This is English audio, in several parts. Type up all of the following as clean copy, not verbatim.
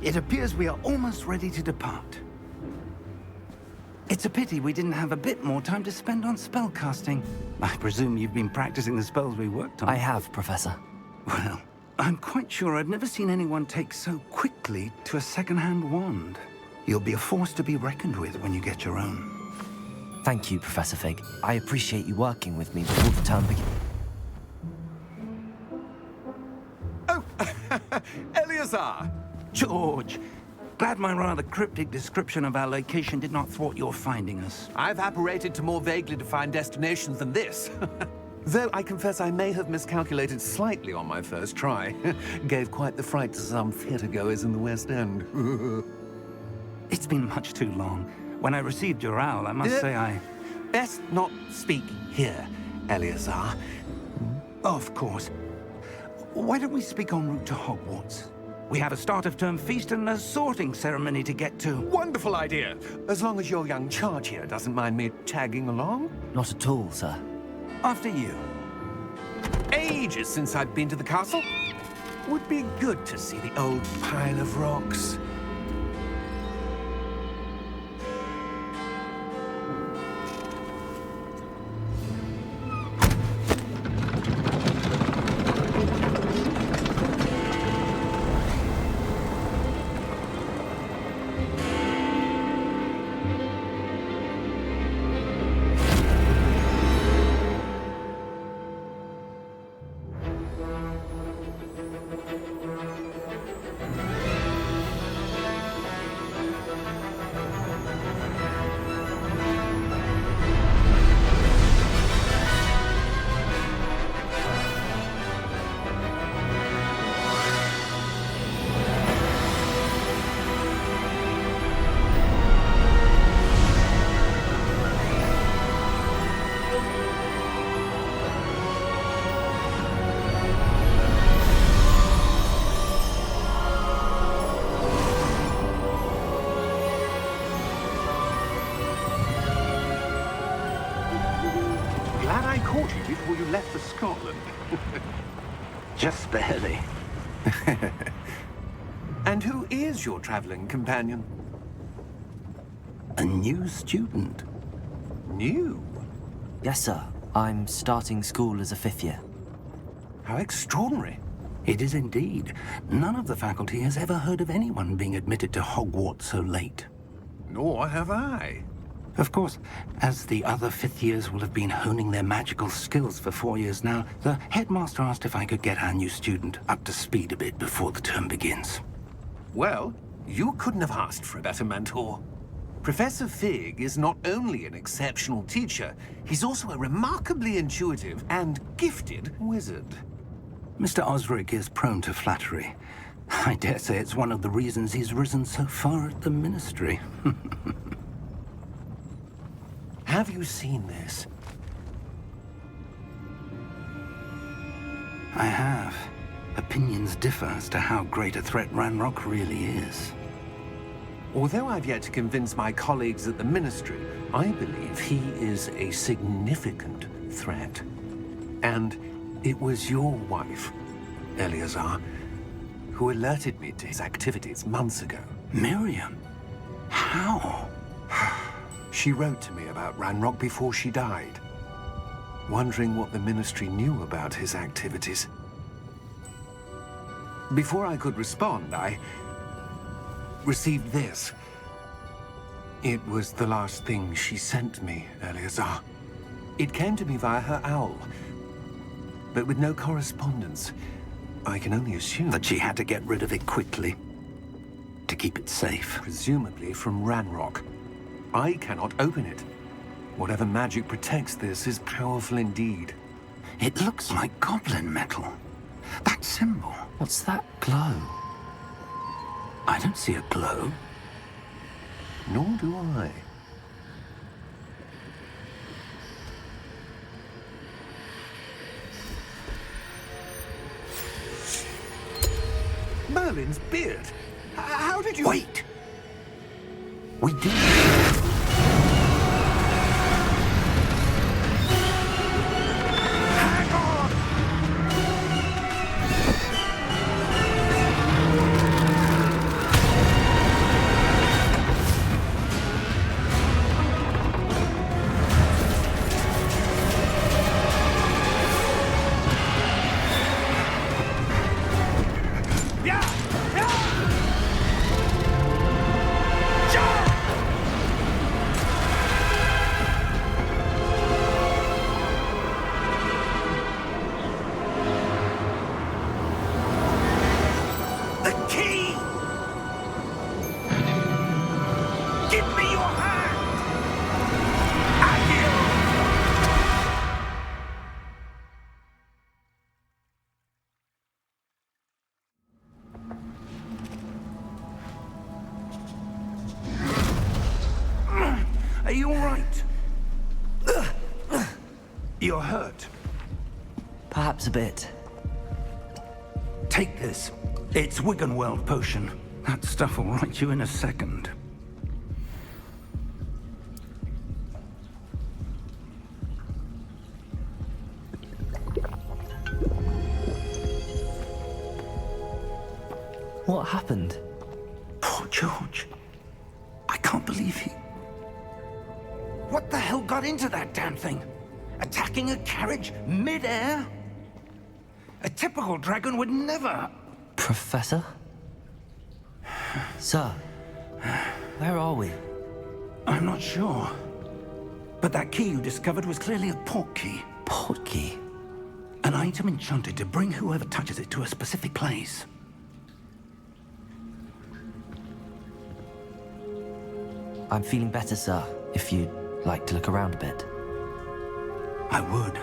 It appears we are almost ready to depart. It's a pity we didn't have a bit more time to spend on spellcasting. I presume you've been practicing the spells we worked on. I have, Professor. Well, I'm quite sure I've never seen anyone take so quickly to a second-hand wand. You'll be a force to be reckoned with when you get your own. Thank you, Professor Fig. I appreciate you working with me before the term begins. Oh, Eleazar! George, glad my rather cryptic description of our location did not thwart your finding us. I've apparated to more vaguely defined destinations than this. Though I confess I may have miscalculated slightly on my first try. Gave quite the fright to some theatre-goers in the West End. It's been much too long. When I received your owl, I must say I... Best not speak here, Eleazar. Of course. Why don't we speak en route to Hogwarts? We have a start-of-term feast and a sorting ceremony to get to. Wonderful idea! As long as your young charge here doesn't mind me tagging along. Not at all, sir. After you. Ages since I've been to the castle. Would be good to see the old pile of rocks. Glad I caught you before you left for Scotland. Just barely. And who is your traveling companion? A new student. New? Yes, sir. I'm starting school as a 5th year. How extraordinary. It is indeed. None of the faculty has ever heard of anyone being admitted to Hogwarts so late. Nor have I. Of course, as the other 5th years will have been honing their magical skills for 4 years now, the headmaster asked if I could get our new student up to speed a bit before the term begins. Well, you couldn't have asked for a better mentor. Professor Fig is not only an exceptional teacher, he's also a remarkably intuitive and gifted wizard. Mr. Osric is prone to flattery. I dare say it's one of the reasons he's risen so far at the Ministry. Have you seen this? I have. Opinions differ as to how great a threat Ranrock really is. Although I've yet to convince my colleagues at the Ministry, I believe he is a significant threat. And it was your wife, Eleazar, who alerted me to his activities months ago. Miriam? How? She wrote to me about Ranrock before she died, wondering what the Ministry knew about his activities. Before I could respond, I received this. It was the last thing she sent me, Eleazar. It came to me via her owl, but with no correspondence. I can only assume That she had to get rid of it quickly, to keep it safe. presumably from Ranrock. I cannot open it. Whatever magic protects this is powerful indeed. It looks like goblin metal. That symbol. What's that glow? I don't see a glow. Nor do I. Merlin's beard. How did you... Wait! We did. Hang on! right. You're hurt. Perhaps a bit. Take this. It's Wiggenweld potion. That stuff will right you in a second. What happened? Poor George. I can't believe he... What the hell got into that damn thing? Attacking a carriage mid-air? A typical dragon would never... Professor? Sir, where are we? I'm not sure. But that key you discovered was clearly a port key. Port key? An item enchanted to bring whoever touches it to a specific place. I'm feeling better, sir, if you'd like to look around a bit. I would.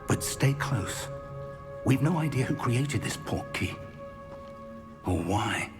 But stay close. We've no idea who created this port key. Or why.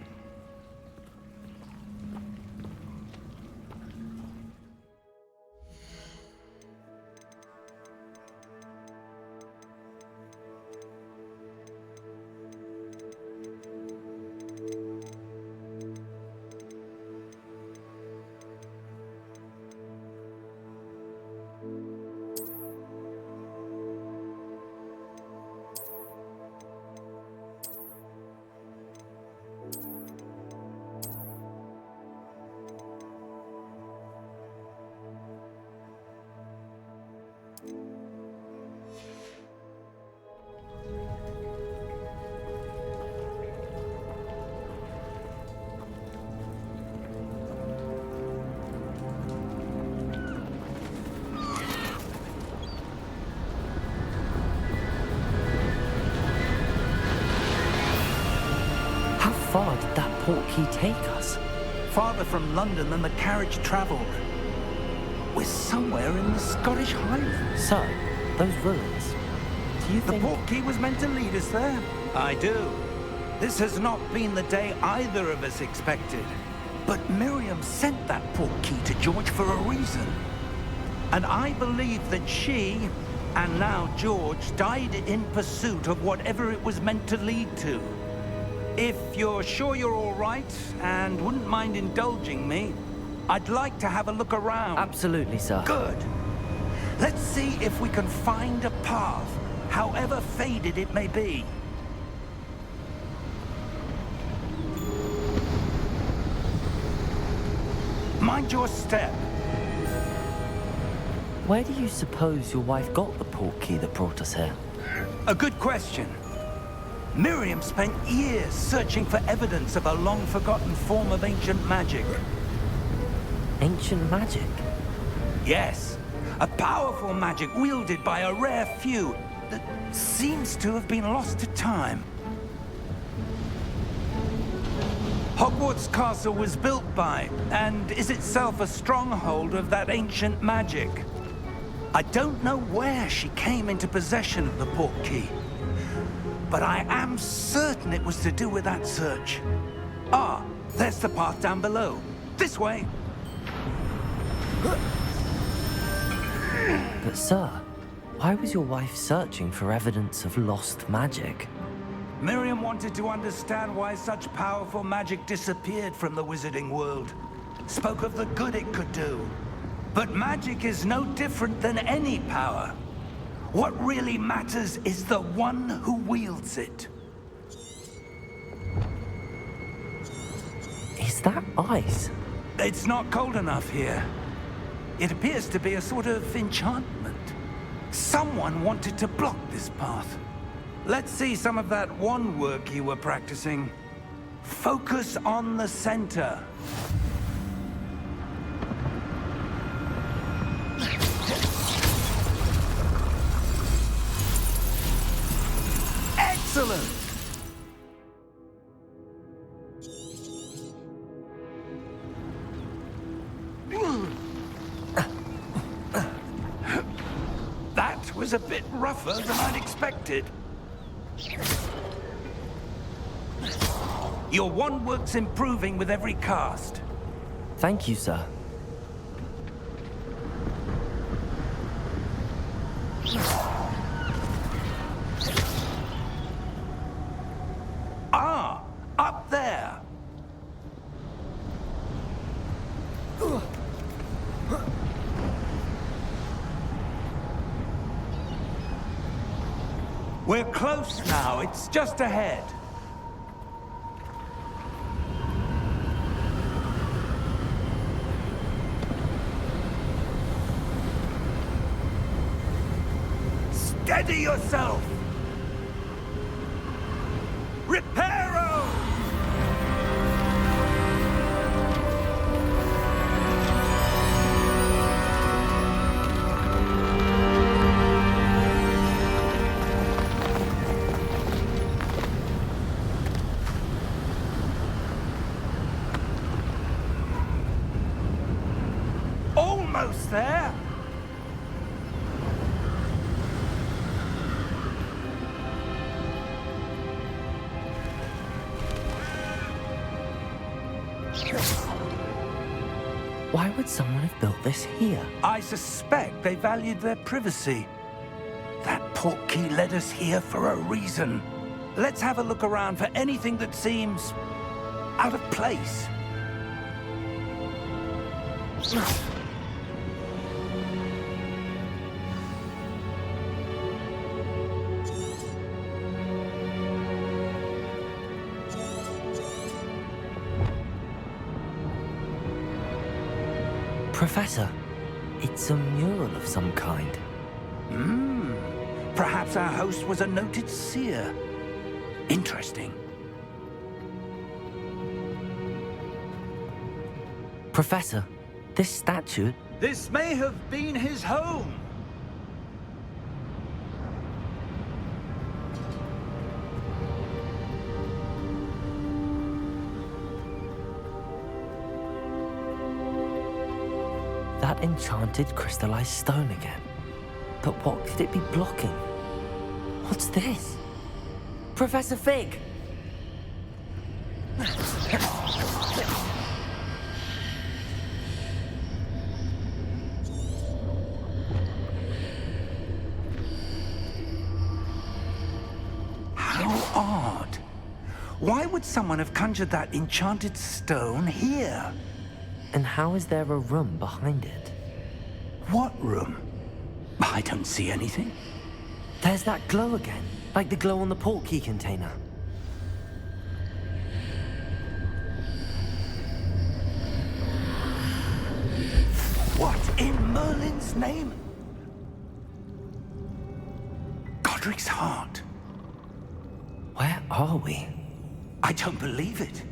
How far did that port key take us? Farther from London than the carriage traveled. We're somewhere in the Scottish Highlands. Sir, those ruins. Do you The think... port key was meant to lead us there. I do. This has not been the day either of us expected. But Miriam sent that port key to George for a reason. And I believe that she, and now George, died in pursuit of whatever it was meant to lead to. If you're sure you're all right, and wouldn't mind indulging me, I'd like to have a look around. Absolutely, sir. Good. Let's see if we can find a path, however faded it may be. Mind your step. Where do you suppose your wife got the port key that brought us here? A good question. Miriam spent years searching for evidence of a long-forgotten form of ancient magic. Ancient magic? Yes, a powerful magic wielded by a rare few that seems to have been lost to time. Hogwarts Castle was built by, and is itself a stronghold of that ancient magic. I don't know where she came into possession of the port key, but I am certain it was to do with that search. Ah, there's the path down below. This way. But sir, why was your wife searching for evidence of lost magic? Miriam wanted to understand why such powerful magic disappeared from the wizarding world. Spoke of the good it could do. But magic is no different than any power. What really matters is the one who wields it. Is that ice? It's not cold enough here. It appears to be a sort of enchantment. Someone wanted to block this path. Let's see some of that wand work you were practicing. Focus on the center. Excellent! That was a bit rougher than I'd expected. Your wand work's improving with every cast. Thank you, sir. Up there! We're close now. It's just ahead. Steady yourself! Reparo! Almost there! Why would someone have built this here? I suspect they valued their privacy. That portkey led us here for a reason. Let's have a look around for anything that seems out of place. Professor, it's a mural of some kind. Perhaps our host was a noted seer. Interesting. Professor, this statue... This may have been his home. That enchanted crystallized stone again. But what could it be blocking? What's this? Professor Fig! How odd. Why would someone have conjured that enchanted stone here? And how is there a room behind it? What room? I don't see anything. There's that glow again, like the glow on the portkey container. What in Merlin's name? Godric's heart. Where are we? I don't believe it.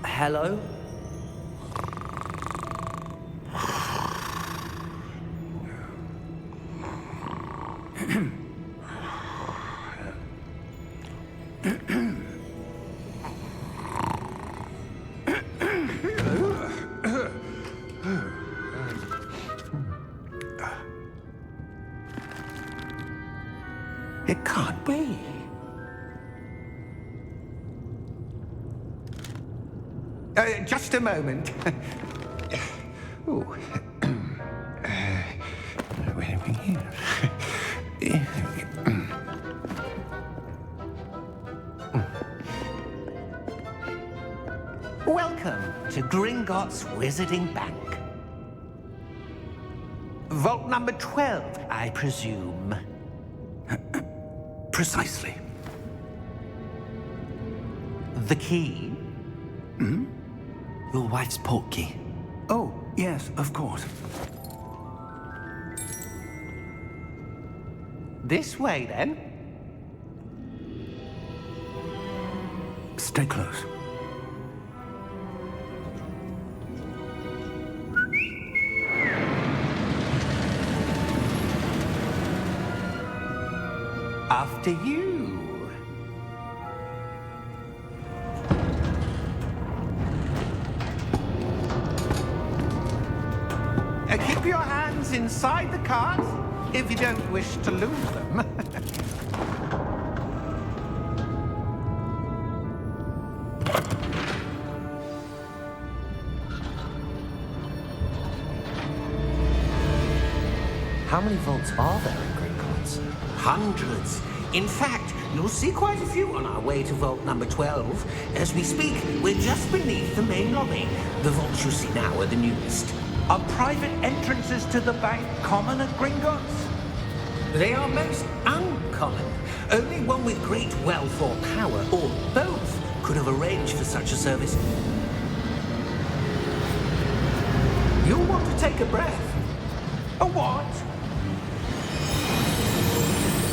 Hello? It can't be. Just a moment. Oh. Wait a minute. Welcome to Gringotts Wizarding Bank. Vault number 12, I presume. Precisely. The key? Your wife's portkey. Oh, yes, of course. This way, then. Stay close. After you. Keep your hands inside the cards if you don't wish to lose them. How many vaults are there in Gringotts? Hundreds. In fact, you'll see quite a few on our way to vault number 12. As we speak, we're just beneath the main lobby. The vaults you see now are the newest. Are private entrances to the bank common at Gringotts? They are most uncommon. Only one with great wealth or power, or both, could have arranged for such a service. You'll want to take a breath. A what?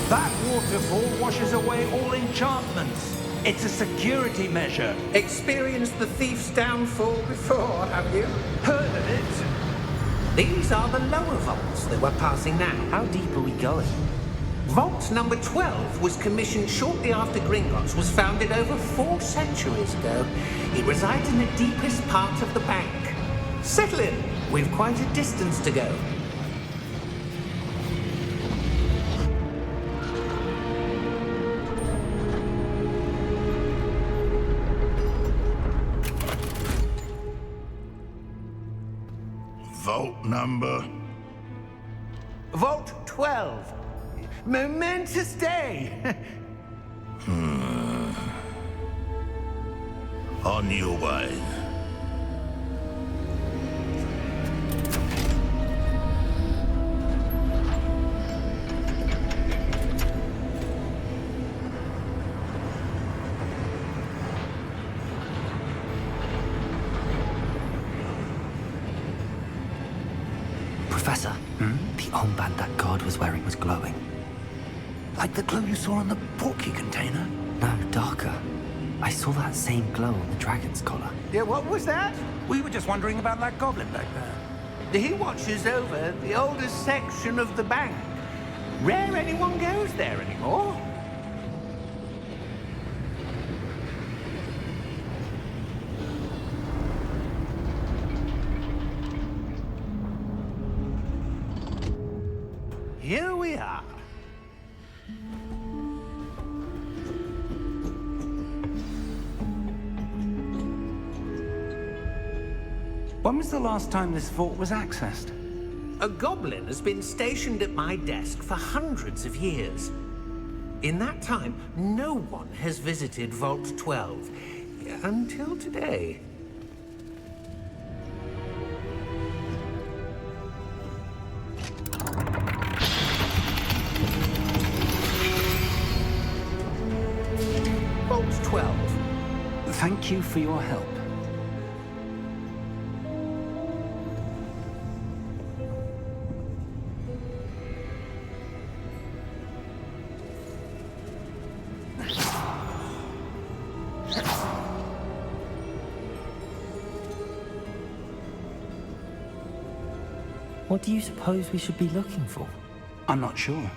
That waterfall washes away all enchantments. It's a security measure. Experienced the thief's downfall before, have you? Heard of it? These are the lower vaults that we're passing now. How deep are we going? Vault number 12 was commissioned shortly after Gringotts was founded over 4 centuries ago. It resides in the deepest part of the bank. Settle in. We've quite a distance to go. Vault number? Vault 12. Momentous day. On your way. Professor, the armband that guard was wearing was glowing. Like the glow you saw on the portkey container? No, darker. I saw that same glow on the dragon's collar. Yeah, what was that? We were just wondering about that goblin back there. He watches over the oldest section of the bank. Rare anyone goes there anymore. Here we are. When was the last time this vault was accessed? A goblin has been stationed at my desk for hundreds of years. In that time, no one has visited Vault 12. Until today. Vault 12. Thank you for your help. What do you suppose we should be looking for? I'm not sure.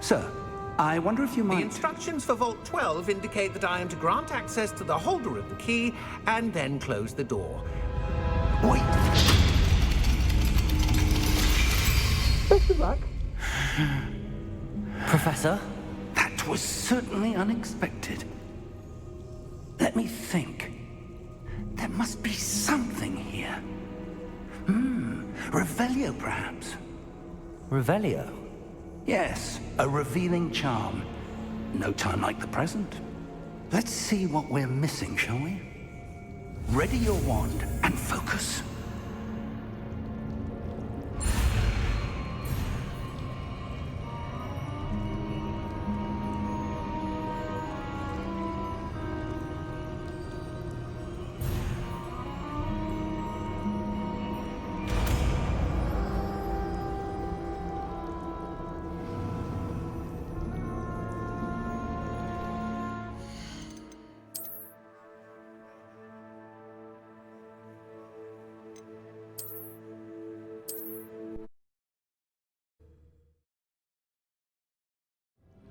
Sir, I wonder if you The might... instructions for Vault 12 indicate that I am to grant access to the holder of the key and then close the door. Wait! Best of luck. Professor? That was certainly unexpected. Let me think. There must be something here. Revelio, perhaps? Revelio? Yes, a revealing charm. No time like the present. Let's see what we're missing, shall we? Ready your wand and focus.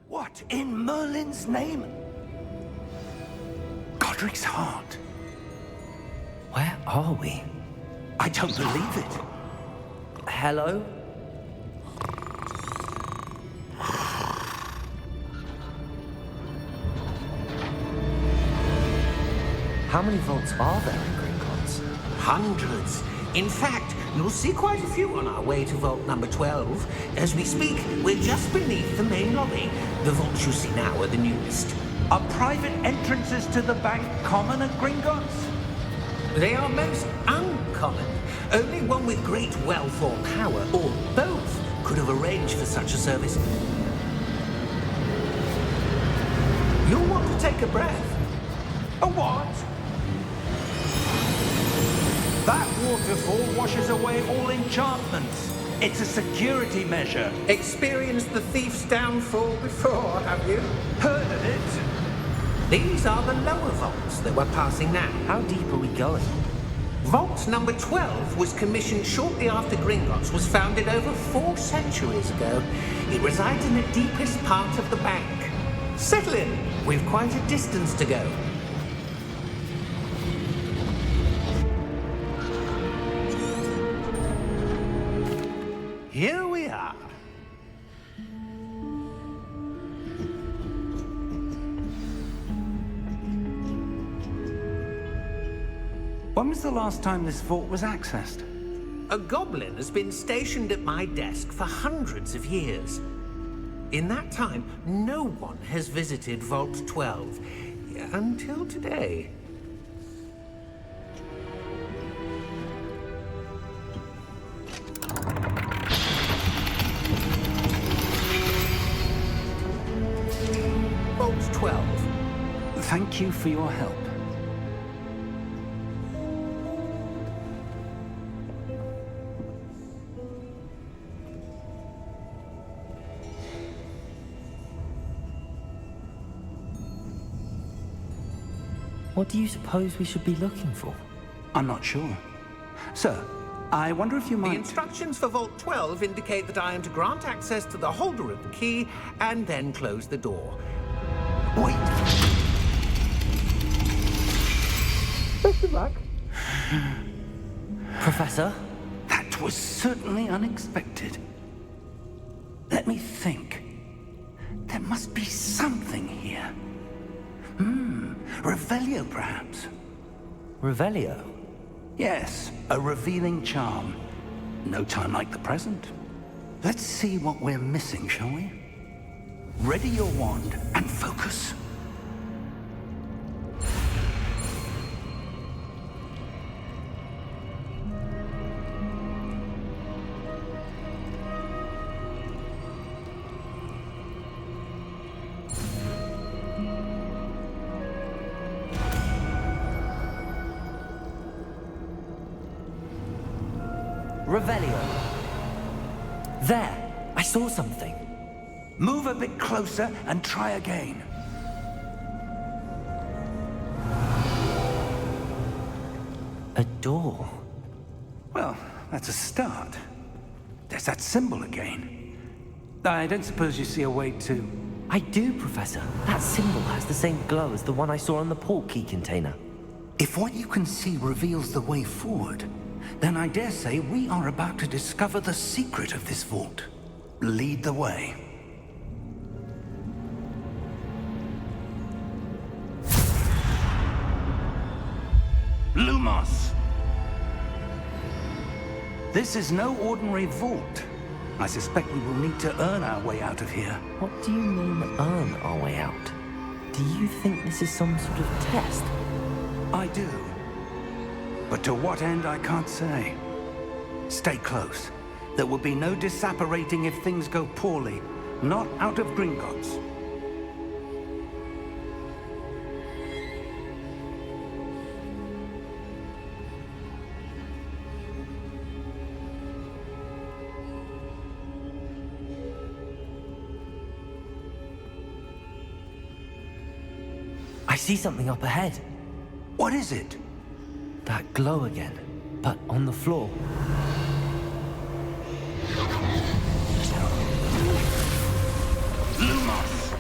What in Merlin's name? Godric's heart. Where are we? I don't believe it. Hello? How many vaults are there in Gringotts? Hundreds. In fact, you'll see quite a few on our way to vault number 12. As we speak, we're just beneath the main lobby. The vaults you see now are the newest. Are private entrances to the bank common at Gringotts? They are most uncommon. Only one with great wealth or power, or both, could have arranged for such a service. You'll want to take a breath. A what? That waterfall washes away all enchantments. It's a security measure. Experienced the thief's downfall before, have you? Heard of it? These are the lower vaults that we're passing now. How deep are we going? Vault number 12 was commissioned shortly after Gringotts was founded over 4 centuries ago. It resides in the deepest part of the bank. Settle in. We've quite a distance to go. Here we are. When was the last time this vault was accessed? A goblin has been stationed at my desk for hundreds of years. In that time, no one has visited Vault 12 until today. Vault 12. Thank you for your help. What do you suppose we should be looking for? I'm not sure. Sir, I wonder if you might... The instructions for Vault 12 indicate that I am to grant access to the holder of the key and then close the door. Wait! Best of luck. Professor? That was certainly unexpected. Let me think. There must be something here. Revelio, perhaps? Revelio? Yes, a revealing charm. No time like the present. Let's see what we're missing, shall we? Ready your wand and focus. Revelio. There! I saw something. Move a bit closer and try again. A door. Well, that's a start. There's that symbol again. I don't suppose you see a way to... I do, Professor. That symbol has the same glow as the one I saw on the port key container. If what you can see reveals the way forward, then I dare say we are about to discover the secret of this vault. Lead the way. Lumos! This is no ordinary vault. I suspect we will need to earn our way out of here. What do you mean, earn our way out? Do you think this is some sort of test? I do. But to what end, I can't say. Stay close. There will be no disapparating if things go poorly. Not out of Gringotts. I see something up ahead. What is it? That glow again, but on the floor. Lumos!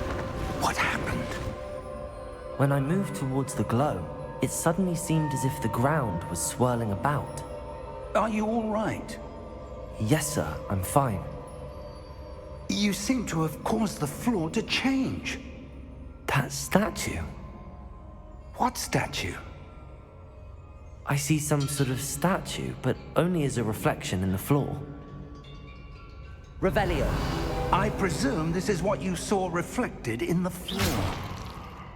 What happened? When I moved towards the glow, it suddenly seemed as if the ground was swirling about. Are you all right? Yes, sir, I'm fine. You seem to have caused the floor to change. That statue? What statue? I see some sort of statue, but only as a reflection in the floor. Revelio. I presume this is what you saw reflected in the floor.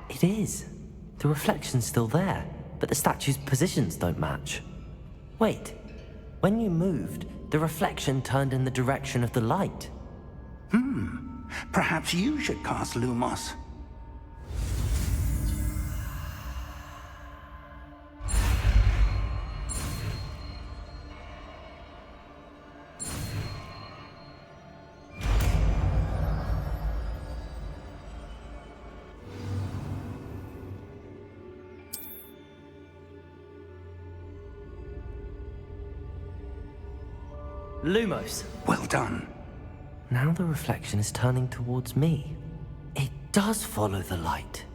It is. The reflection's still there, but the statue's positions don't match. Wait, when you moved, the reflection turned in the direction of the light. Perhaps you should cast Lumos. Lumos. Well done. Now the reflection is turning towards me. It does follow the light.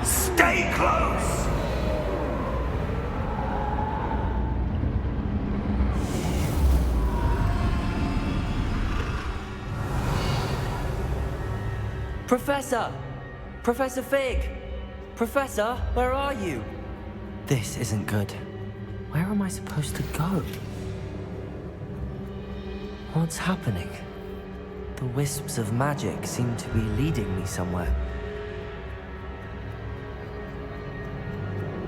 Stay close! Professor! Professor Fig! Professor, where are you? This isn't good. Where am I supposed to go? What's happening? The wisps of magic seem to be leading me somewhere.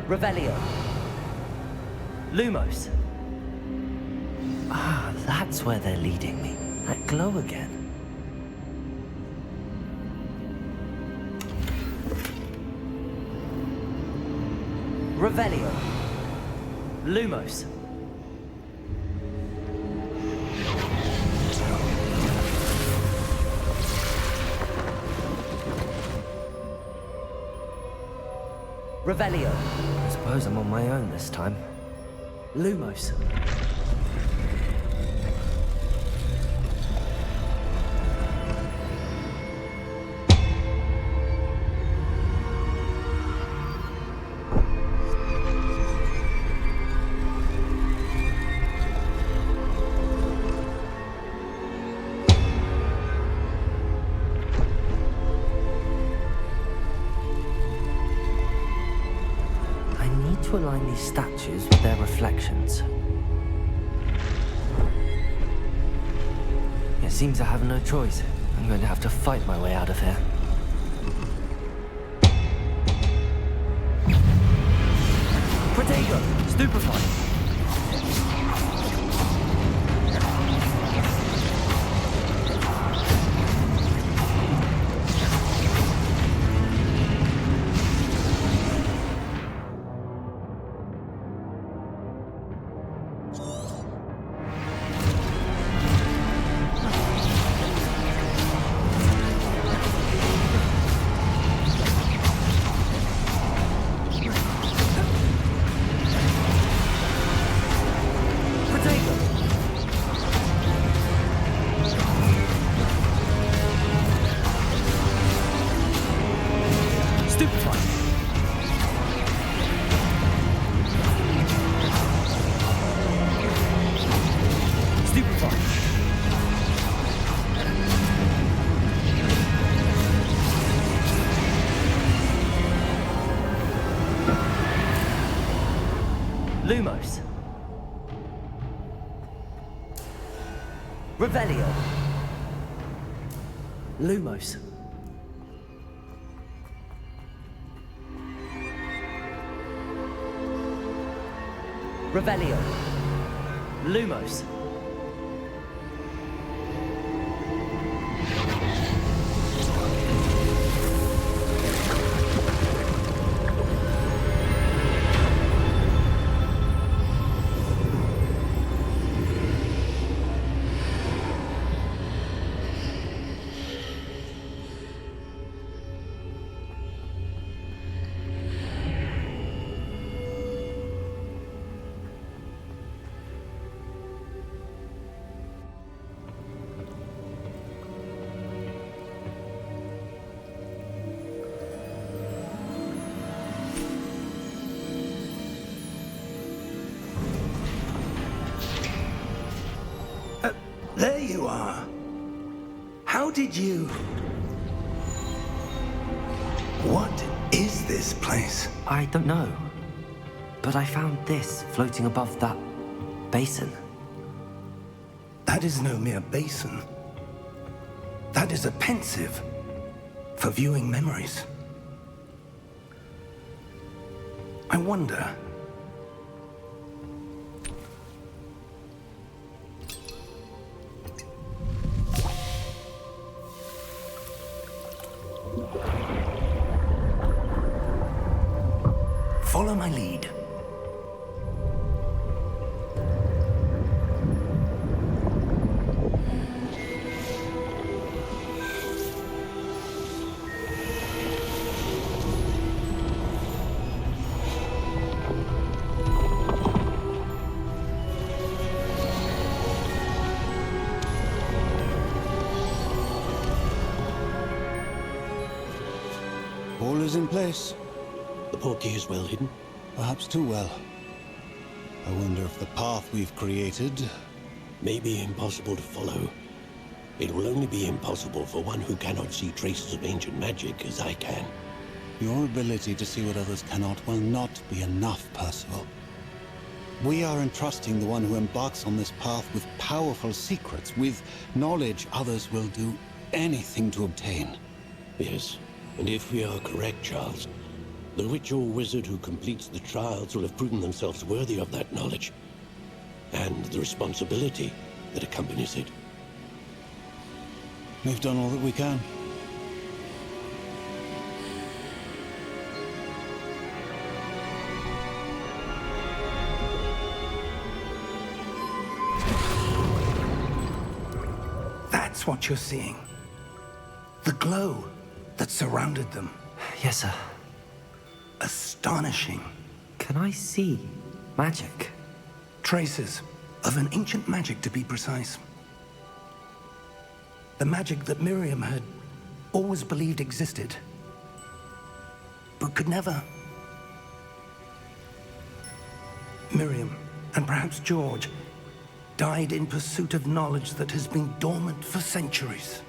Revelio. Lumos. Ah, that's where they're leading me. That glow again. Revelio. Lumos. Revelio. I suppose I'm on my own this time. Lumos. To align these statues with their reflections. It seems I have no choice. I'm going to have to fight my way out of here. Protego! Stupefy! Lumos. Revelio. Lumos. Revelio. Lumos. There you are. How did you... What is this place? I don't know. But I found this floating above that basin. That is no mere basin. That is a pensive for viewing memories. I wonder... Follow my lead. All is in place. The portkey is well hidden. Perhaps too well. I wonder if the path we've created... May be impossible to follow. It will only be impossible for one who cannot see traces of ancient magic as I can. Your ability to see what others cannot will not be enough, Percival. We are entrusting the one who embarks on this path with powerful secrets, with knowledge others will do anything to obtain. Yes, and if we are correct, Charles, the witch or wizard who completes the trials will have proven themselves worthy of that knowledge, and the responsibility that accompanies it. We've done all that we can. That's what you're seeing. The glow that surrounded them. Yes, sir. Astonishing. Can I see magic? Traces of an ancient magic, to be precise. The magic that Miriam had always believed existed, but could never. Miriam, and perhaps George, died in pursuit of knowledge that has been dormant for centuries.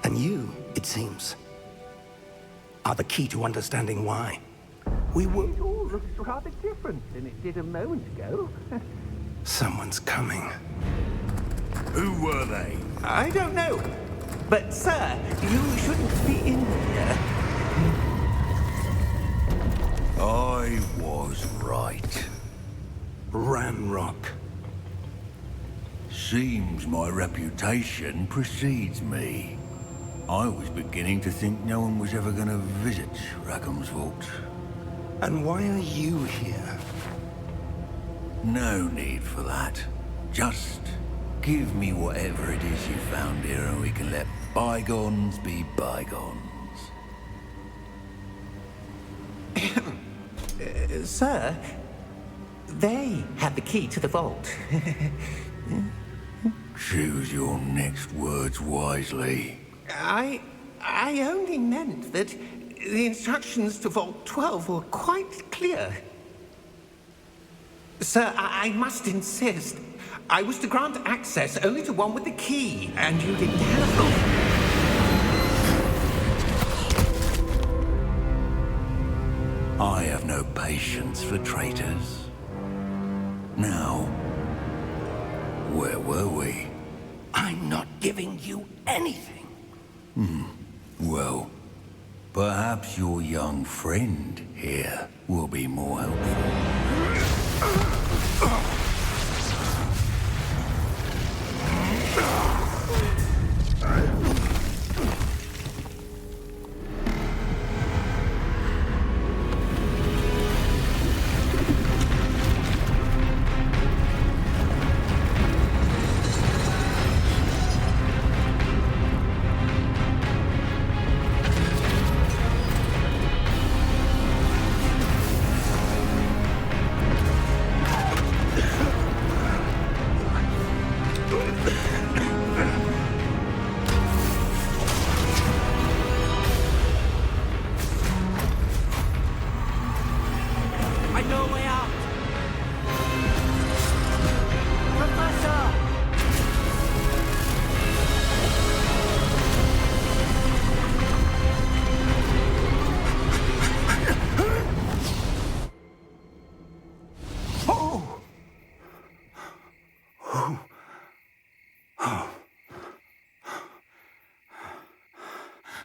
And you, it seems, are the key to understanding why. We were... It all looks rather different than it did a moment ago. Someone's coming. Who were they? I don't know. But, sir, you shouldn't be in here. I was right. Ramrock. Seems my reputation precedes me. I was beginning to think no one was ever going to visit Rackham's vault. And why are you here? No need for that. Just give me whatever it is you found here and we can let bygones be bygones. Sir, they have the key to the vault. Choose your next words wisely. I only meant that the instructions to Vault 12 were quite clear. Sir, I must insist. I was to grant access only to one with the key, and you didn't have them. I have no patience for traitors. Now, Where were we? I'm not giving you anything. Well, perhaps your young friend here will be more helpful. I know a way out. Professor! Oh!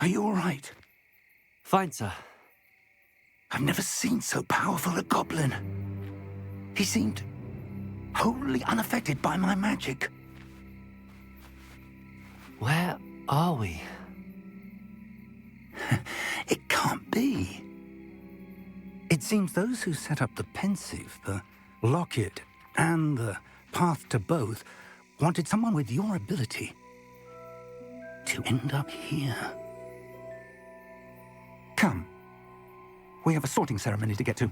Are you all right? Fine, sir. I've never seen so powerful a goblin. He seemed wholly unaffected by my magic. Where are we? It can't be. It seems those who set up the pensive, the locket, and the path to both wanted someone with your ability to end up here. Come. We have a sorting ceremony to get to.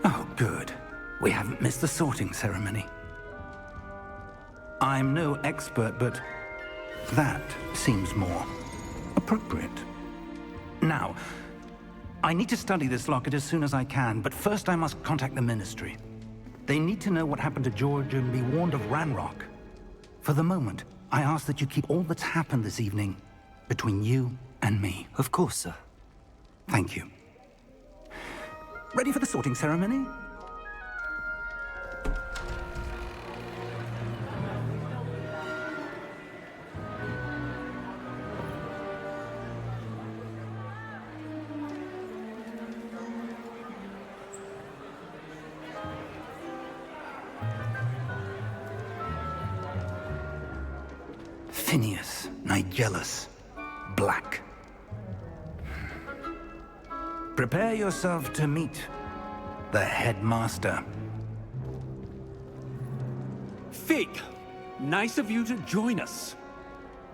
Oh, good. We haven't missed the sorting ceremony. I'm no expert, but that seems more appropriate. Now, I need to study this locket as soon as I can, but first I must contact the Ministry. They need to know what happened to George and be warned of Ranrock. For the moment, I ask that you keep all that's happened this evening between you and me. Of course, sir. Thank you. Ready for the sorting ceremony? Phineas, Nigellus, Black. Prepare yourself to meet the headmaster. Fig, nice of you to join us.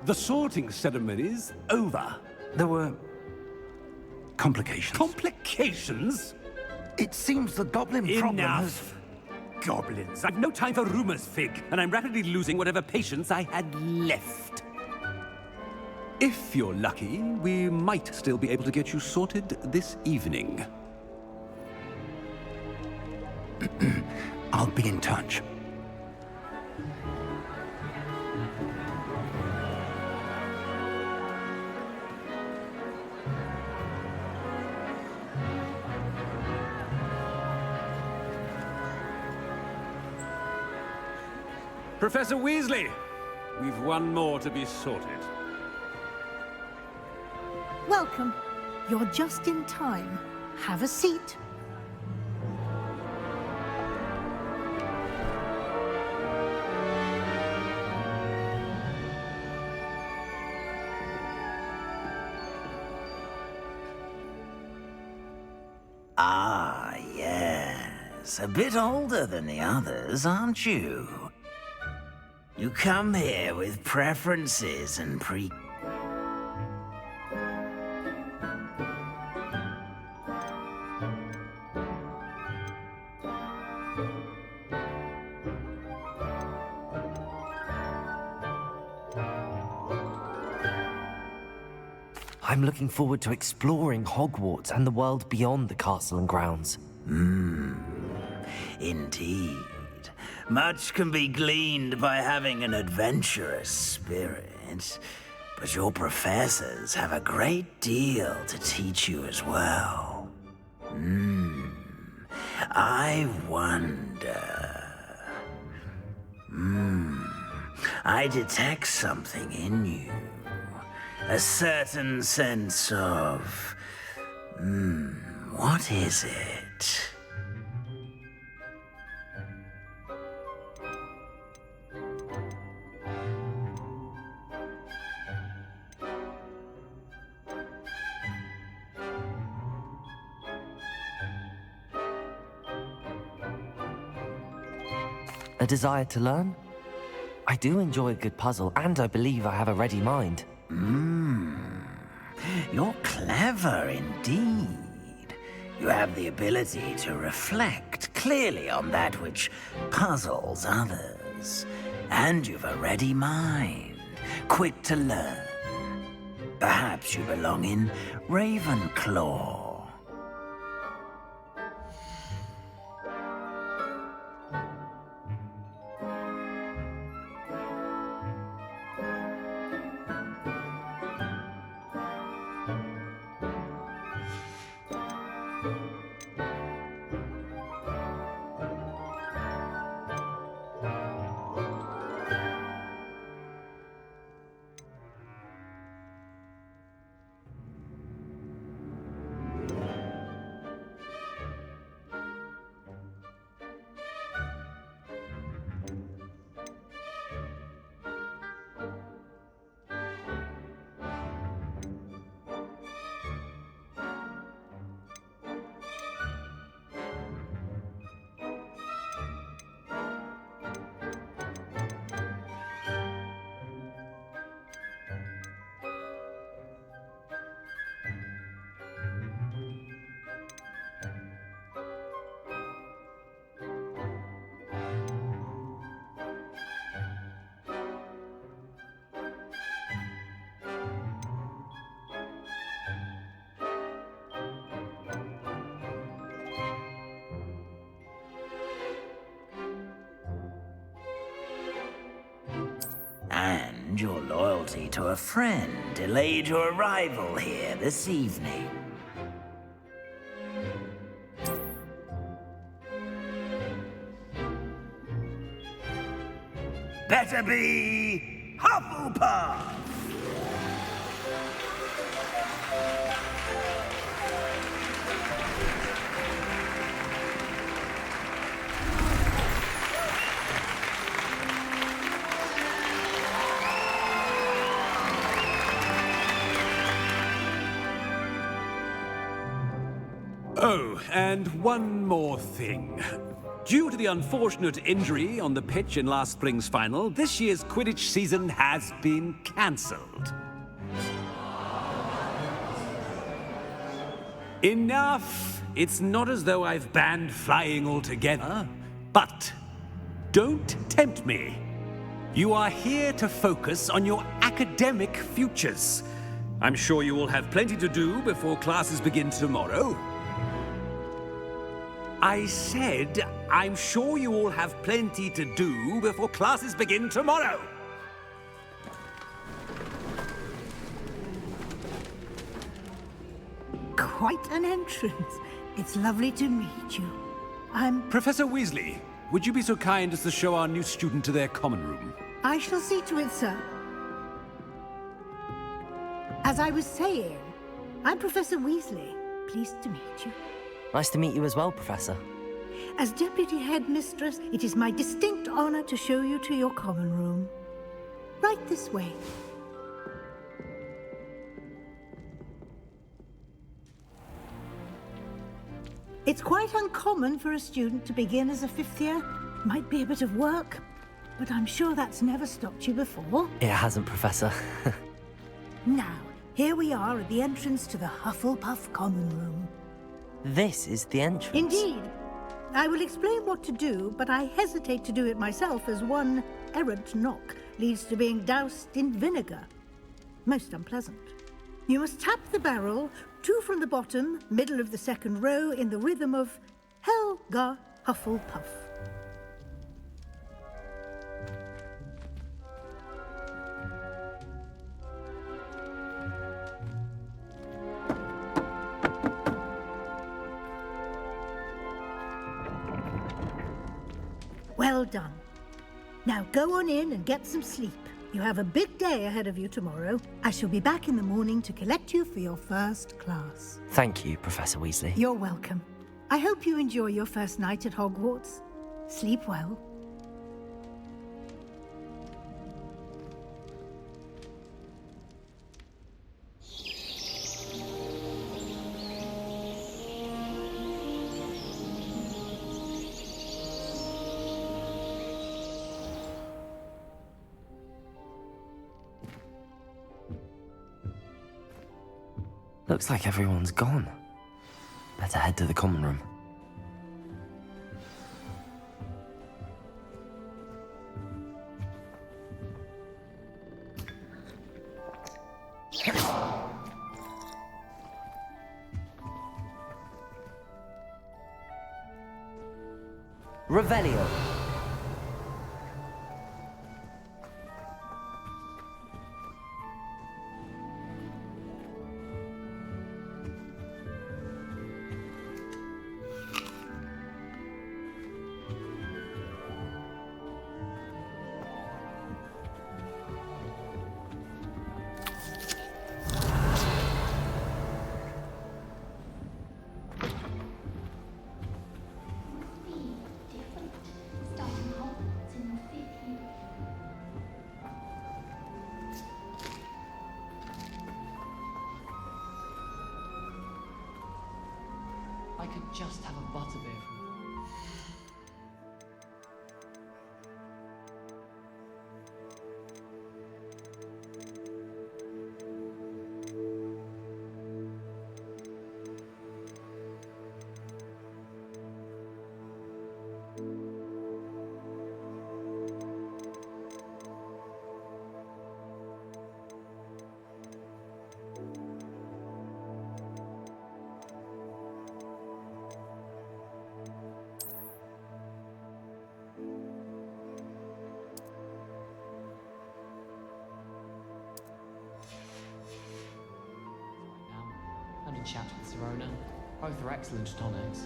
The sorting ceremony's over. There were complications. Complications? It seems the goblin problem has... Enough. Goblins. I've no time for rumors, Fig, and I'm rapidly losing whatever patience I had left. If you're lucky, we might still be able to get you sorted this evening. I'll be in touch. Professor Weasley, we've one more to be sorted. Welcome. You're just in time. Have a seat. Ah, yes. A bit older than the others, aren't you? You come here with preferences and I'm looking forward to exploring Hogwarts and the world beyond the castle and grounds. Indeed. Much can be gleaned by having an adventurous spirit, but your professors have a great deal to teach you as well. I wonder... I detect something in you. A certain sense of... what is it? A desire to learn? I do enjoy a good puzzle, and I believe I have a ready mind. You're clever indeed. You have the ability to reflect clearly on that which puzzles others. And you've a ready mind, quick to learn. Perhaps you belong in Ravenclaw. And your loyalty to a friend delayed your arrival here this evening. Better be Hufflepuff! Oh, and one more thing. Due to the unfortunate injury on the pitch in last spring's final, this year's Quidditch season has been cancelled. Enough! It's not as though I've banned flying altogether, but don't tempt me. You are here to focus on your academic futures. I'm sure you will have plenty to do before classes begin tomorrow. I said, I'm sure you all have plenty to do before classes begin tomorrow. Quite an entrance. It's lovely to meet you. I'm... Professor Weasley, would you be so kind as to show our new student to their common room? I shall see to it, sir. As I was saying, I'm Professor Weasley. Pleased to meet you. Nice to meet you as well, Professor. As Deputy Headmistress, it is my distinct honor to show you to your common room. Right this way. It's quite uncommon for a student to begin as a fifth year. Might be a bit of work, but I'm sure that's never stopped you before. It hasn't, Professor. Now, here we are at the entrance to the Hufflepuff common room. This is the entrance. Indeed. I will explain what to do, but I hesitate to do it myself as one errant knock leads to being doused in vinegar. Most unpleasant. You must tap the barrel, 2 from the bottom, middle of the second row, in the rhythm of Helga Hufflepuff. Well done. Now go on in and get some sleep. You have a big day ahead of you tomorrow. I shall be back in the morning to collect you for your first class. Thank you, Professor Weasley. You're welcome. I hope you enjoy your first night at Hogwarts. Sleep well. Looks like everyone's gone. Better head to the common room. Revelio. I could just have a butterbeer from you. And a chat with Serona. Both are excellent tonics.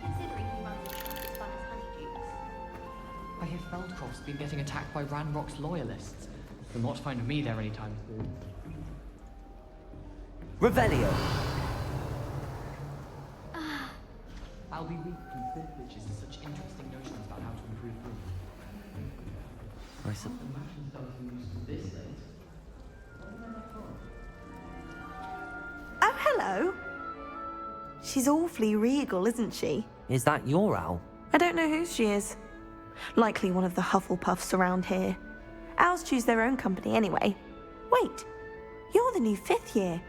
Considering he runs as fun as Honeydukes. I hear Feldcroft's been getting attacked by Ranrock's loyalists. You'll not find me there anytime soon. Revelio. I'll be weak from fifth witches to such interesting notions about how to improve food. I sup- Oh, hello. She's awfully regal, isn't she? Is that your owl? I don't know who she is. Likely one of the Hufflepuffs around here. Owls choose their own company anyway. Wait, you're the new fifth year.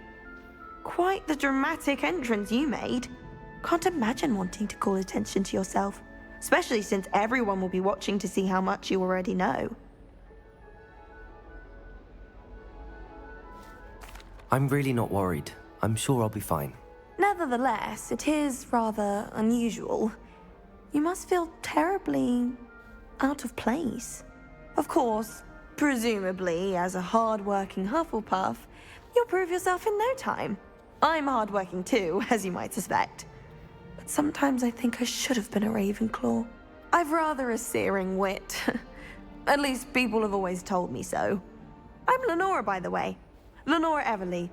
Quite the dramatic entrance you made. Can't imagine wanting to call attention to yourself, especially since everyone will be watching to see how much you already know. I'm really not worried. I'm sure I'll be fine. Nevertheless, it is rather unusual. You must feel terribly out of place. Of course, presumably, as a hard-working Hufflepuff, you'll prove yourself in no time. I'm hard-working too, as you might suspect. But Sometimes I think I should have been a Ravenclaw. I've rather a searing wit. At least people have always told me so. I'm Lenora, by the way. Lenora Everly.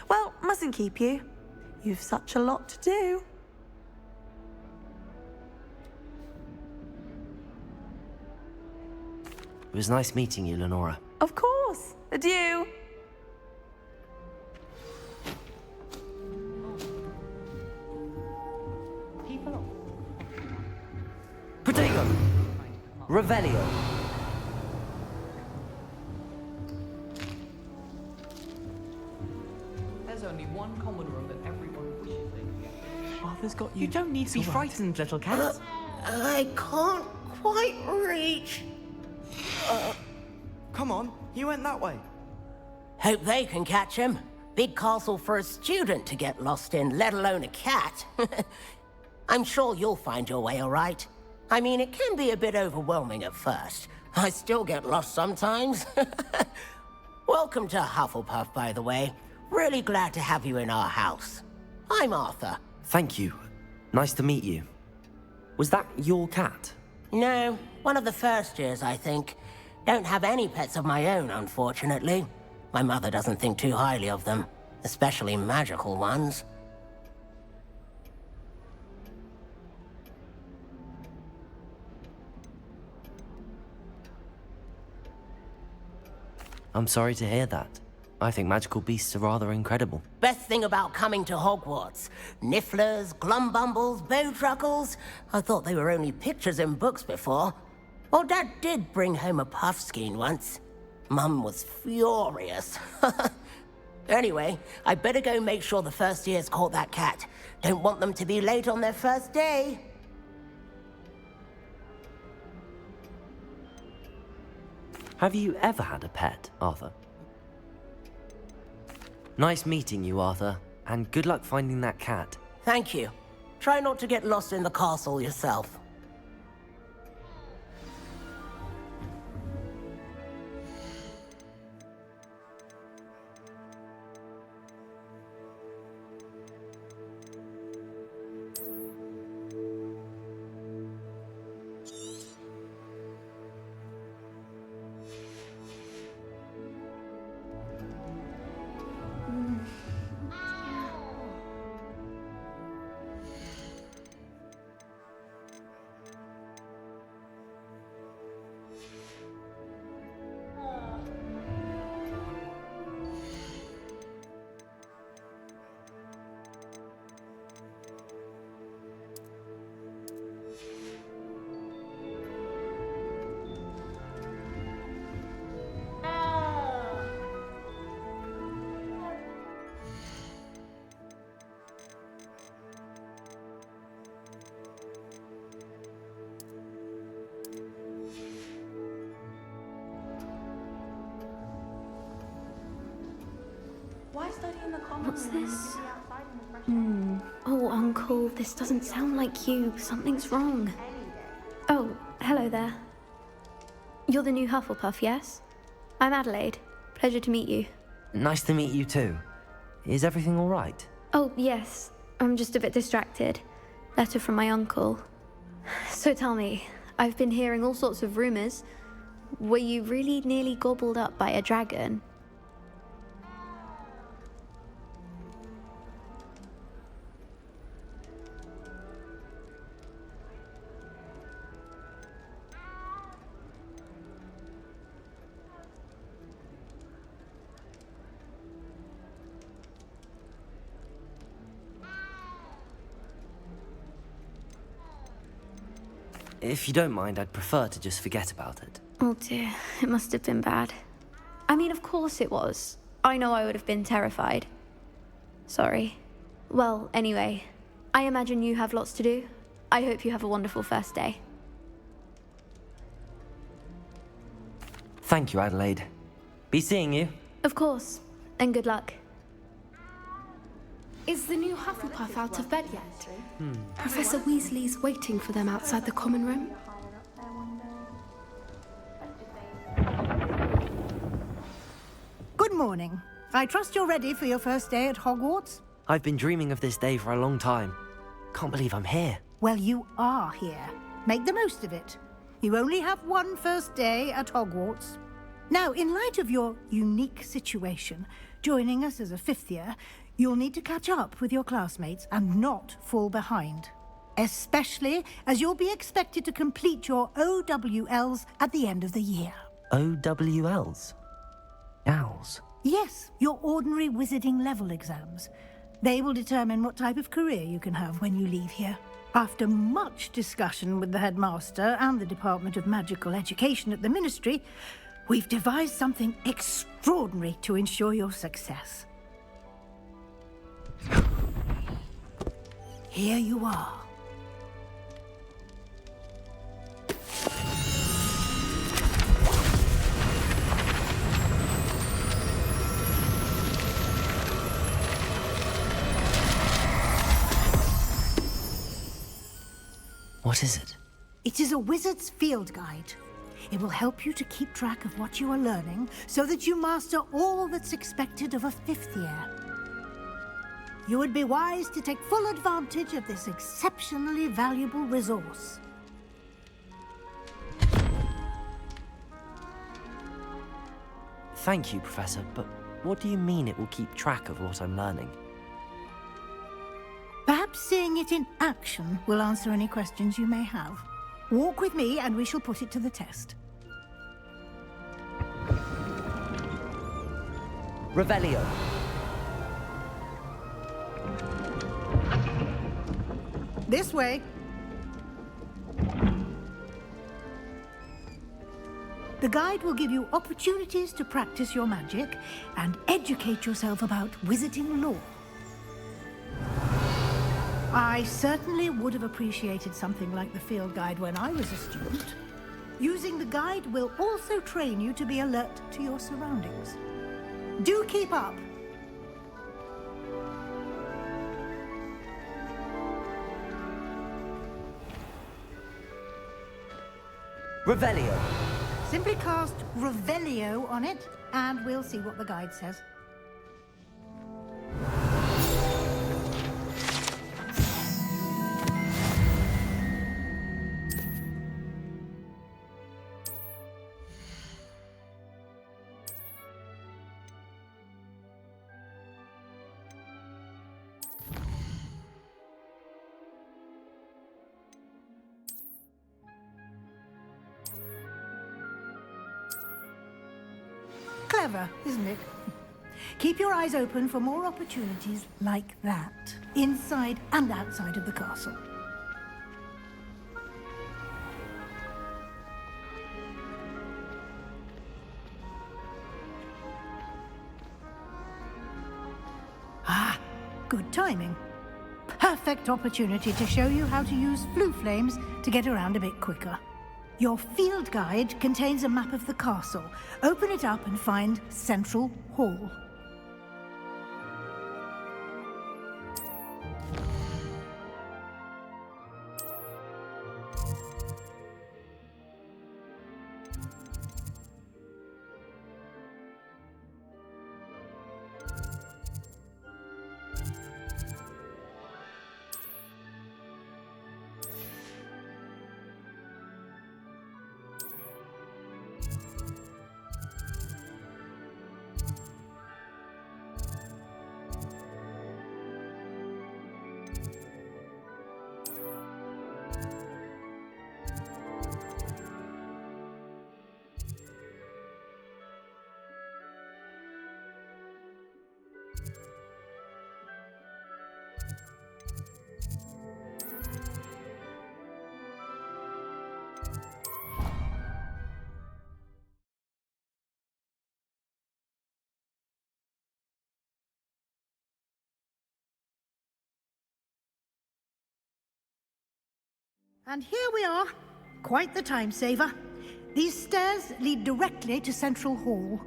Well, mustn't keep you. You've such a lot to do. It was nice meeting you, Lenora. Of course. Adieu. Protego! Revelio! There's only one common room that everyone wishes they could get. Arthur's got you. You don't need to be frightened, little cat. I can't quite reach. Come on, he went that way. Hope they can catch him. Big castle for a student to get lost in, let alone a cat. I'm sure you'll find your way all right. I mean, it can be a bit overwhelming at first. I still get lost sometimes. Welcome to Hufflepuff, by the way. Really glad to have you in our house. I'm Arthur. Thank you. Nice to meet you. Was that your cat? No, one of the first years, I think. Don't have any pets of my own, unfortunately. My mother doesn't think too highly of them, especially magical ones. I'm sorry to hear that. I think magical beasts are rather incredible. Best thing about coming to Hogwarts. Nifflers, Glumbumbles, Bowtruckles. I thought they were only pictures in books before. Well, Dad did bring home a Puffskein once. Mum was furious. Anyway, I better go make sure the first years caught that cat. Don't want them to be late on their first day. Have you ever had a pet, Arthur? Nice meeting you, Arthur, and good luck finding that cat. Thank you. Try not to get lost in the castle yourself. What's this? Oh, Uncle, this doesn't sound like you. Something's wrong. Oh, hello there. You're the new Hufflepuff, yes? I'm Adelaide. Pleasure to meet you. Nice to meet you too. Is everything all right? Oh, yes. I'm just a bit distracted. Letter from my uncle. So tell me, I've been hearing all sorts of rumors. Were you really nearly gobbled up by a dragon? If you don't mind, I'd prefer to just forget about it. Oh dear, it must have been bad. I mean, of course it was. I know I would have been terrified. Sorry. Well, anyway, I imagine you have lots to do. I hope you have a wonderful first day. Thank you, Adelaide. Be seeing you. Of course, and good luck. Is the new Hufflepuff out of bed yet? Professor Weasley's waiting for them outside the common room. Good morning. I trust you're ready for your first day at Hogwarts? I've been dreaming of this day for a long time. Can't believe I'm here. Well, you are here. Make the most of it. You only have one first day at Hogwarts. Now, in light of your unique situation, joining us as a fifth year, you'll need to catch up with your classmates and not fall behind. Especially as you'll be expected to complete your OWLs at the end of the year. OWLs? Owls? Yes, your ordinary wizarding level exams. They will determine what type of career you can have when you leave here. After much discussion with the headmaster and the Department of Magical Education at the Ministry, we've devised something extraordinary to ensure your success. Here you are. What is it? It is a wizard's field guide. It will help you to keep track of what you are learning so that you master all that's expected of a fifth year. You would be wise to take full advantage of this exceptionally valuable resource. Thank you, Professor, but what do you mean it will keep track of what I'm learning? Perhaps seeing it in action will answer any questions you may have. Walk with me and we shall put it to the test. Revelio. This way. The guide will give you opportunities to practice your magic and educate yourself about wizarding lore. I certainly would have appreciated something like the field guide when I was a student. Using the guide will also train you to be alert to your surroundings. Do keep up. Revelio. Simply cast Revelio on it, and we'll see what the guide says. Clever, isn't it? Keep your eyes open for more opportunities like that, inside and outside of the castle. Ah, good timing. Perfect opportunity to show you how to use flue flames to get around a bit quicker. Your field guide contains a map of the castle. Open it up and find Central Hall. And here we are. Quite the time saver. These stairs lead directly to Central Hall.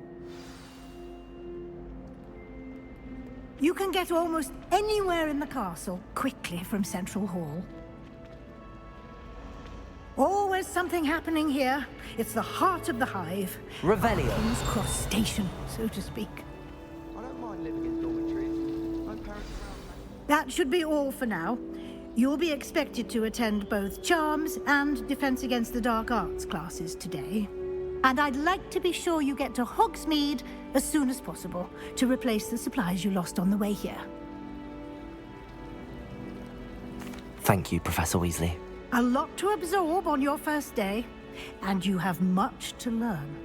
You can get almost anywhere in the castle quickly from Central Hall. Always something happening here. It's the heart of the hive. Revelio. King's Cross Station, so to speak. I don't mind living in dormitories. My parents around. That should be all for now. You'll be expected to attend both Charms and Defense Against the Dark Arts classes today. And I'd like to be sure you get to Hogsmeade as soon as possible to replace the supplies you lost on the way here. Thank you, Professor Weasley. A lot to absorb on your first day, and you have much to learn.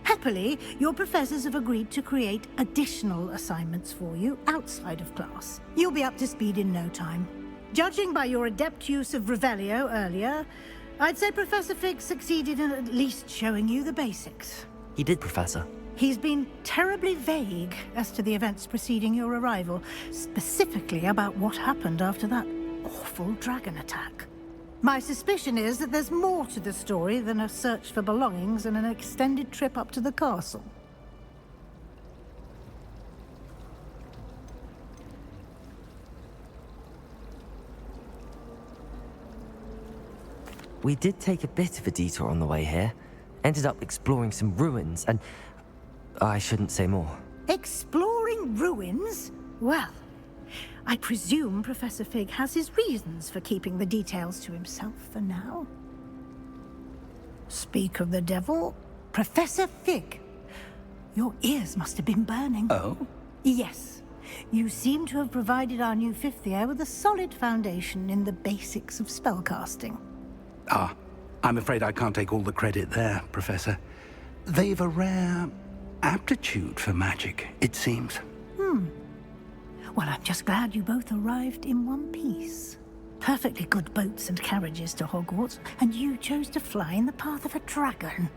Happily, your professors have agreed to create additional assignments for you outside of class. You'll be up to speed in no time. Judging by your adept use of Revelio earlier, I'd say Professor Fig succeeded in at least showing you the basics. He did, Professor. He's been terribly vague as to the events preceding your arrival, specifically about what happened after that awful dragon attack. My suspicion is that there's more to the story than a search for belongings and an extended trip up to the castle. We did take a bit of a detour on the way here. Ended up exploring some ruins, and I shouldn't say more. Exploring ruins? Well, I presume Professor Fig has his reasons for keeping the details to himself for now. Speak of the devil, Professor Fig. Your ears must have been burning. Oh? Yes. You seem to have provided our new fifth year with a solid foundation in the basics of spellcasting. Ah, I'm afraid I can't take all the credit there, Professor. They've a rare aptitude for magic, it seems. Well, I'm just glad you both arrived in one piece. Perfectly good boats and carriages to Hogwarts, and you chose to fly in the path of a dragon.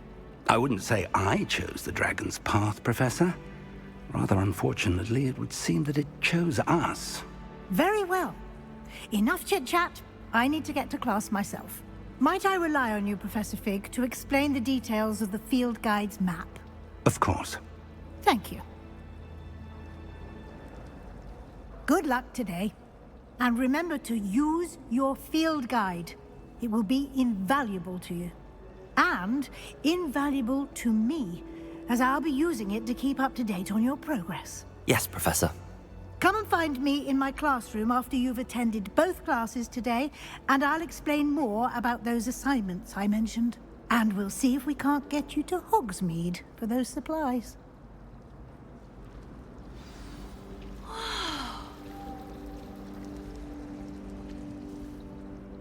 I wouldn't say I chose the dragon's path, Professor. Rather unfortunately, it would seem that it chose us. Very well. Enough chit-chat. I need to get to class myself. Might I rely on you, Professor Fig, to explain the details of the field guide's map? Of course. Thank you. Good luck today. And remember to use your field guide. It will be invaluable to you. And invaluable to me, as I'll be using it to keep up to date on your progress. Yes, Professor. Come and find me in my classroom after you've attended both classes today, and I'll explain more about those assignments I mentioned. And we'll see if we can't get you to Hogsmeade for those supplies.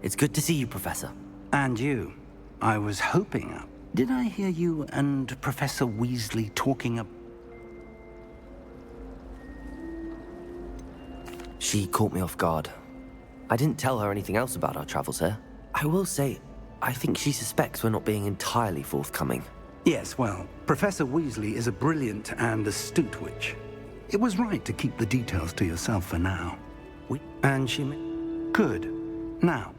It's good to see you, Professor. And you. I was hoping. Did I hear you and Professor Weasley talking up? She caught me off guard. I didn't tell her anything else about our travels here. I will say, I think she suspects we're not being entirely forthcoming. Yes, well, Professor Weasley is a brilliant and astute witch. It was right to keep the details to yourself for now. And she... Good. Now...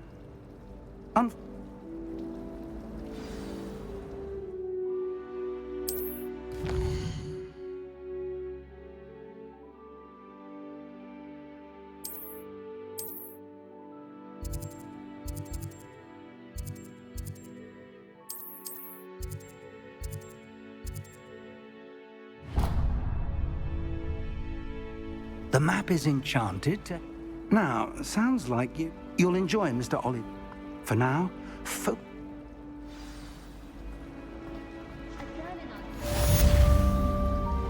The map is enchanted. Now, sounds like you'll enjoy Mr. Ollie. For now,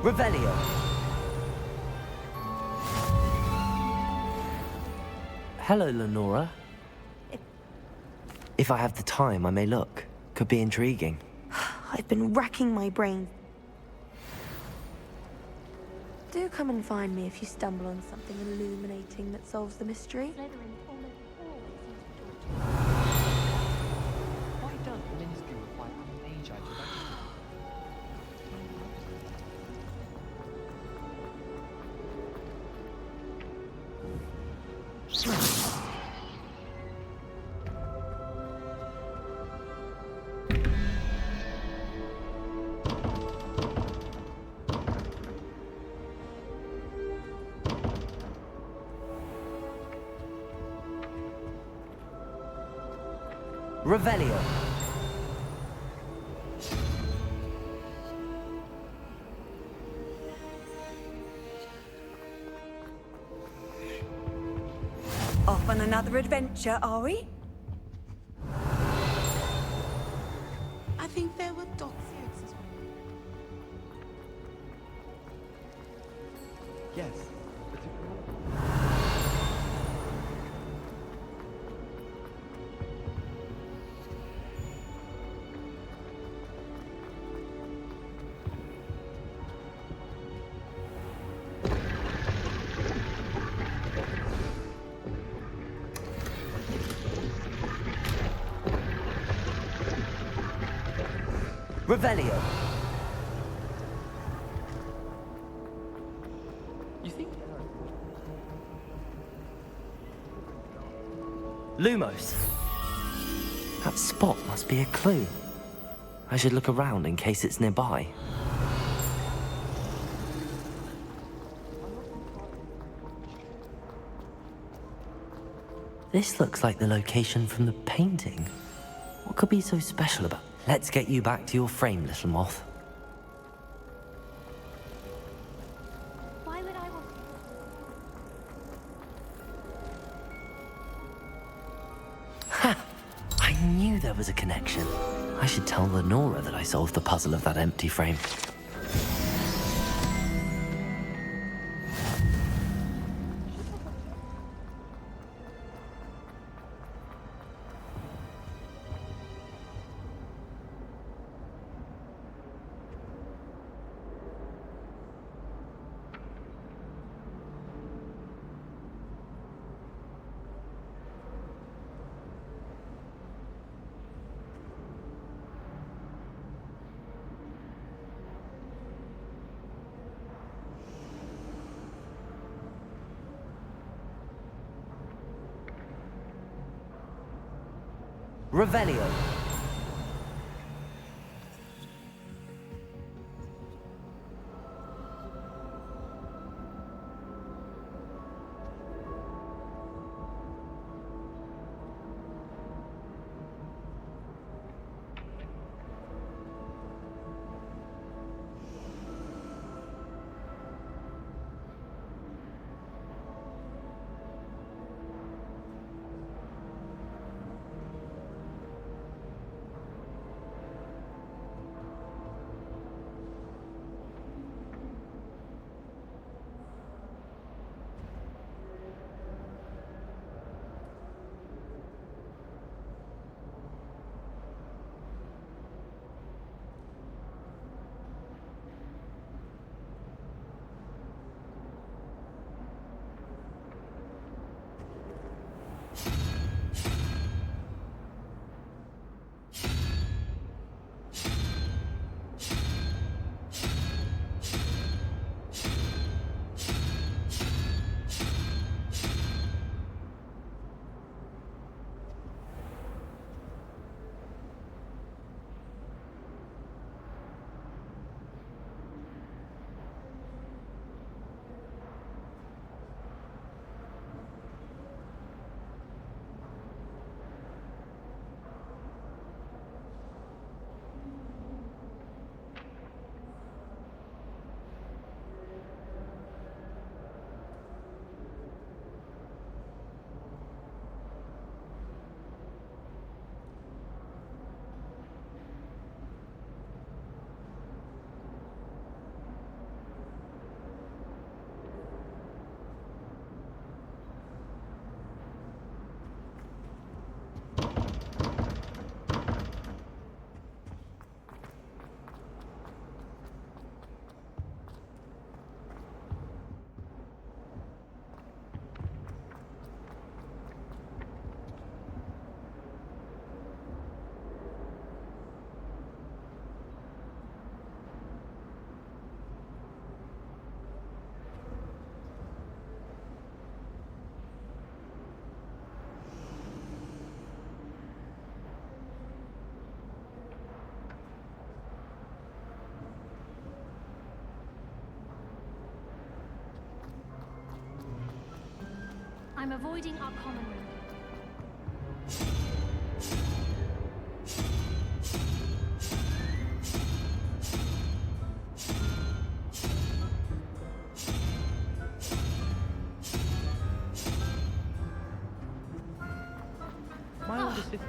Revelio. Hello, Lenora. If I have the time, I may look. Could be intriguing. I've been racking my brain. Do come and find me if you stumble on something illuminating that solves the mystery. Why does the Ministry require a mage to register? Revelio. off on another adventure, are we? I think there were dots. Yes. Revelio. You think? Lumos. That spot must be a clue. I should look around in case it's nearby. This looks like the location from the painting. What could be so special about it? Let's get you back to your frame, little moth. Why would I want... Ha! I knew there was a connection. I should tell Lenora that I solved the puzzle of that empty frame. Revelio. I'm avoiding our common room. old is 50?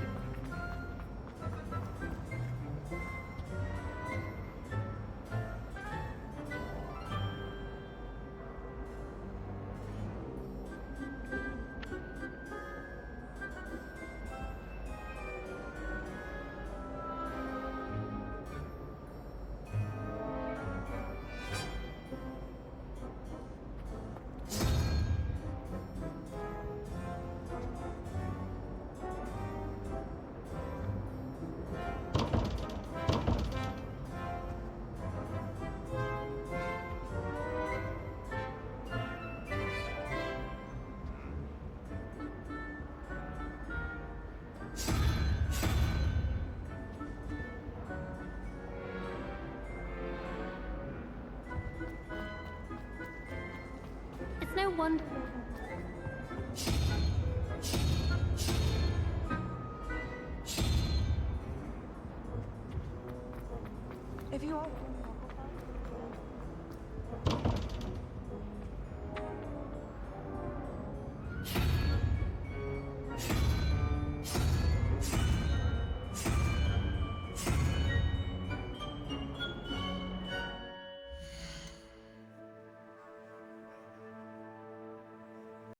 It's no wonder. If you are